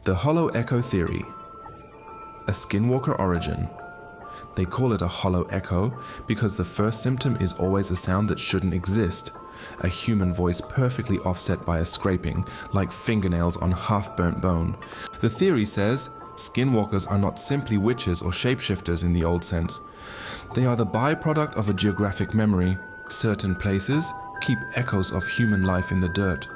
The hollow echo theory. A Skinwalker origin. They call it a hollow echo because the first symptom is always a sound that shouldn't exist, a human voice perfectly offset by a scraping, like fingernails on half-burnt bone. The theory says Skinwalkers are not simply witches or shapeshifters in the old sense. They are the byproduct of a geographic memory. Certain places keep echoes of human life in the dirt.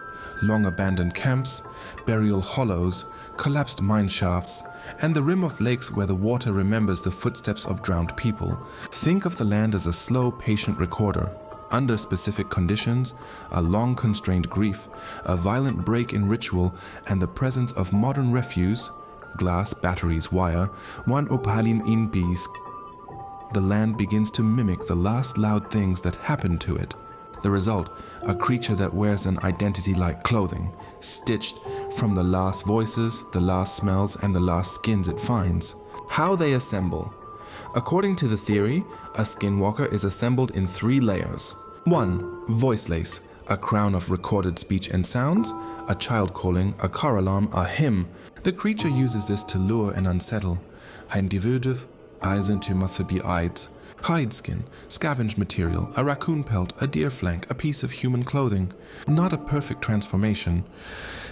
Long abandoned camps, burial hollows, collapsed mine shafts, and the rim of lakes where the water remembers the footsteps of drowned people. Think of the land as a slow, patient recorder. Under specific conditions, a long constrained grief, a violent break in ritual, and the presence of modern refuse, glass, batteries, wire, one opalim in peace, the land begins to mimic the last loud things that happened to it. The result, a creature that wears an identity like clothing, stitched from the last voices, the last smells, and the last skins it finds. How they assemble. According to the theory, a Skinwalker is assembled in 3 layers. 1. Voice lace, a crown of recorded speech and sounds, a child calling, a car alarm, a hymn. The creature uses this to lure and unsettle. Ein Gewürf, Eisentümer hide skin, scavenged material, a raccoon pelt, a deer flank, a piece of human clothing. Not a perfect transformation.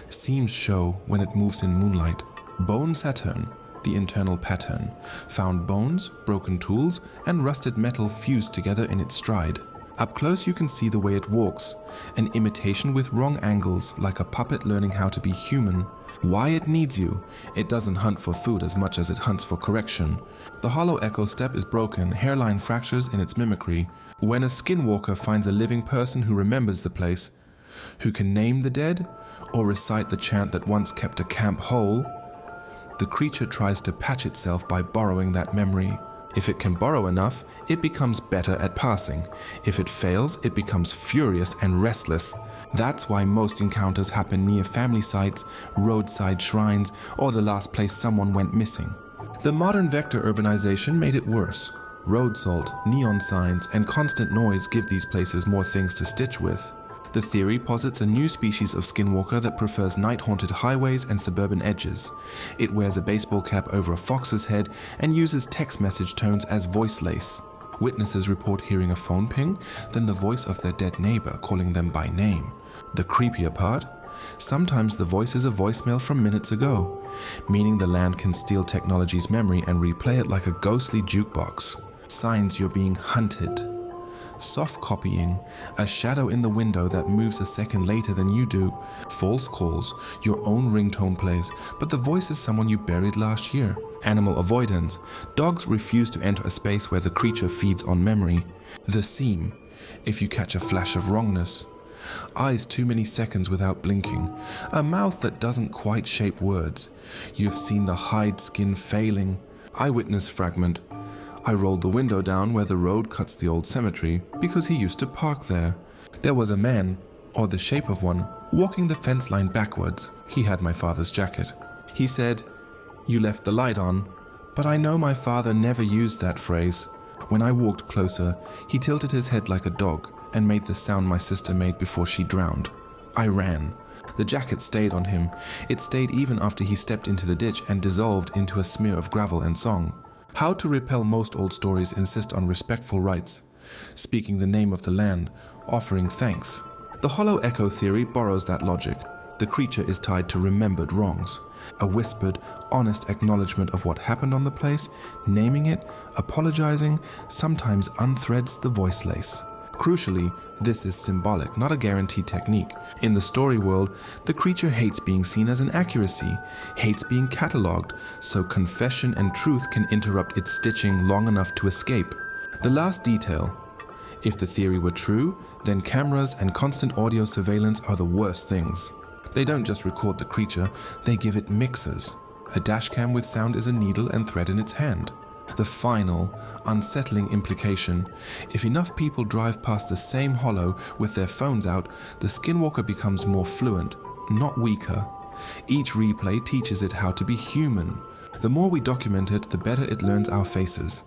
Seams show when it moves in moonlight. Bone Saturn, the internal pattern. Found bones, broken tools, and rusted metal fused together in its stride. Up close you can see the way it walks, an imitation with wrong angles, like a puppet learning how to be human. Why it needs you? It doesn't hunt for food as much as it hunts for correction. The hollow echo step is broken, hairline fractures in its mimicry. When a Skinwalker finds a living person who remembers the place, who can name the dead, or recite the chant that once kept a camp whole, the creature tries to patch itself by borrowing that memory. If it can borrow enough, it becomes better at passing. If it fails, it becomes furious and restless. That's why most encounters happen near family sites, roadside shrines, or the last place someone went missing. The modern vector urbanization made it worse. Road salt, neon signs, and constant noise give these places more things to stitch with. The theory posits a new species of Skinwalker that prefers night-haunted highways and suburban edges. It wears a baseball cap over a fox's head and uses text message tones as voice lace. Witnesses report hearing a phone ping, then the voice of their dead neighbor calling them by name. The creepier part? Sometimes the voice is a voicemail from minutes ago, meaning the land can steal technology's memory and replay it like a ghostly jukebox. Signs you're being hunted. Soft copying, a shadow in the window that moves a second later than you do. False calls, your own ringtone plays, but the voice is someone you buried last year. Animal avoidance, dogs refuse to enter a space where the creature feeds on memory. The seam, if you catch a flash of wrongness. Eyes too many seconds without blinking. A mouth that doesn't quite shape words. You've seen the hide skin failing. Eyewitness fragment. I rolled the window down where the road cuts the old cemetery because he used to park there. There was a man, or the shape of one, walking the fence line backwards. He had my father's jacket. He said, "You left the light on," but I know my father never used that phrase. When I walked closer, he tilted his head like a dog and made the sound my sister made before she drowned. I ran. The jacket stayed on him. It stayed even after he stepped into the ditch and dissolved into a smear of gravel and song. How to repel most old stories insist on respectful rites, speaking the name of the land, offering thanks. The hollow echo theory borrows that logic. The creature is tied to remembered wrongs. A whispered, honest acknowledgement of what happened on the place, naming it, apologizing, sometimes unthreads the voice lace. Crucially, this is symbolic, not a guaranteed technique. In the story world, the creature hates being seen as an accuracy, hates being catalogued, so confession and truth can interrupt its stitching long enough to escape. The last detail. If the theory were true, then cameras and constant audio surveillance are the worst things. They don't just record the creature, they give it mixers. A dashcam with sound is a needle and thread in its hand. The final, unsettling implication: if enough people drive past the same hollow with their phones out, the Skinwalker becomes more fluent, not weaker. Each replay teaches it how to be human. The more we document it, the better it learns our faces.